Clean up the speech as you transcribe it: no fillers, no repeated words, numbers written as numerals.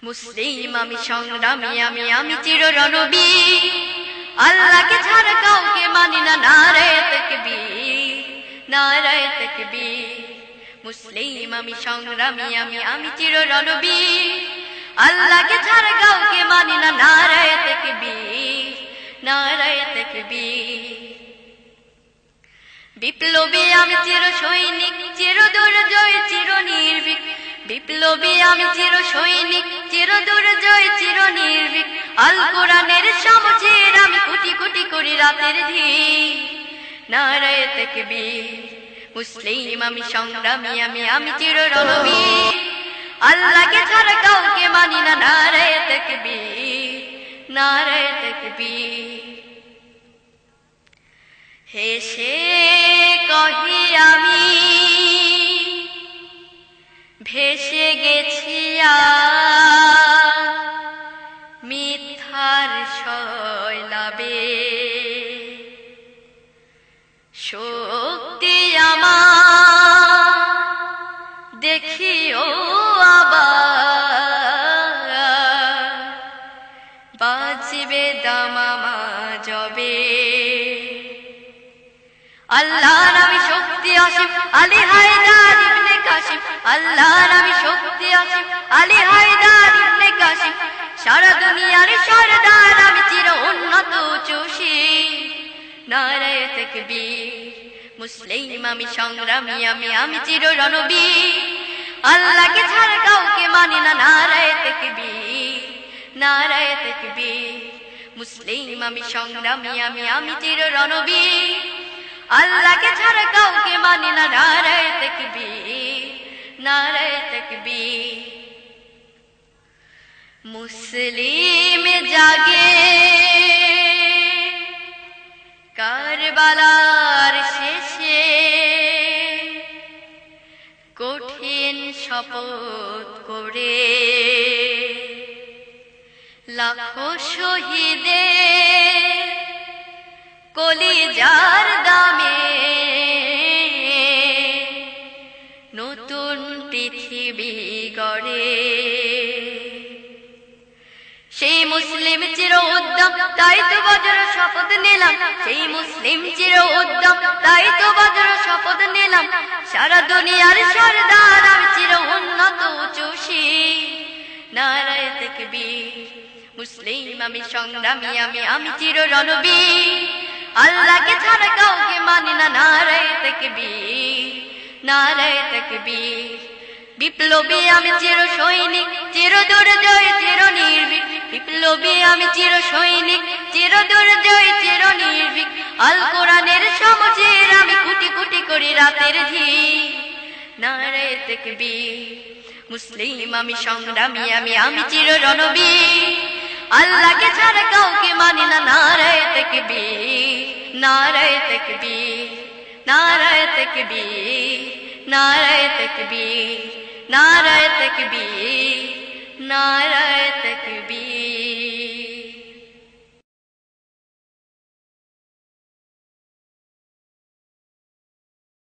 মুসলিম আমি সংগ্রামী আমি চির রণবীর, আল্লাহকে ছাড়া কাউকে মানি না, নারায়ে তাকবীর, নারায়ে তাকবীর। মুসলিম আমি সংগ্রামী আমি চির রণবীর, আল্লাহকে ছাড়া কাউকে মানি না, নারায়ে তাকবীর, নারায়ে তাকবীর। বিপ্লবী আমি চির সৈনিক, চির দুর্জয় চির নির্ভীক, বিপ্লবী আমি চির সৈনিক, চির দুর্জয় চির নির্ভীক। আল কোরআনের সমঝের আমি কোটি কোটি করি রাতের ধীর, নারায়ে তাকবীর। মুসলিম আমি সংগ্রামী আমি চির রণবীর, আল্লাহকে ছাড়া কাউকে মানি না, নারায়ে তাকবীর, নারায়ে তাকবীর। হেসে কহি আমি ভেসে গেছি মিথ্যার শৈলাবে, শক্তি আমার দেখিও আবার, বাজবে দামামা জবে। আল্লাহর আমি শক্তি আসিফ, আলী হায়দার ইবনে কাশিম, আল্লাহর আমি শক্তি আসিফ, আলী হায়দার ইবনে কাশিম। সারা দুনিয়ার সরদার আমি চির উন্নত চুষি, নারায়ে তাকবীর। মুসলিম আমি সংগ্রামী আমি চির রণবীর, আল্লাহকে ছাড়া কাউকে মানি না, নারায়ে তাকবীর, নারায়ে তাকবীর। মুসলিম আমি সংগ্রামী আমি চির রণবীর, আল্লাহকে ছাড়া কাউকে মানি না, নারায়ে তাকবীর, নারায়ে তাকবীর। মুসলিম জাগে কারবালার শেষে, কঠিন শপথ করে লাখো শহীদের কলিজার দামে নতুন পৃথিবী গড়ে। সেই মুসলিম চির উদ্যম, তাই তো বজ্র শপথ নিলাম, সেই মুসলিম চির উদ্যম, তাই তো বজ্র শপথ নিলাম। সারা দুনিয়ার সরদার আমি চির উন্নত চুষি, নারায়ে তাকবীর। মুসলিম আমি সংগ্রামী আমি চির রণবীর, আল্লাহকে ছাড়া কাউকে মানি না, নারায়ে তাকবীর, নারায়ে তাকবীর। বিপ্লবী আমি চির সৈনিক, চির দুর্জয় চির নির্ভীক, বিপ্লবী আমি চির সৈনিক, চির দুর্জয় চির নির্ভীক। আল কোরআনের সমঝের আমি কোটি কোটি করি রাতের ধীর, নারায়ে তাকবীর। মুসলিম আমি সংগ্রামী আমি চির রণবীর, আল্লাহকে ছাড়া কাউকে মানি না, নারায়ে তাকবীর, নারায়ে তাকবীর, নারায়ে তাকবীর, নারায়ে তাকবীর, নারায়ে তাকবীর, নারায়ে তাকবীর।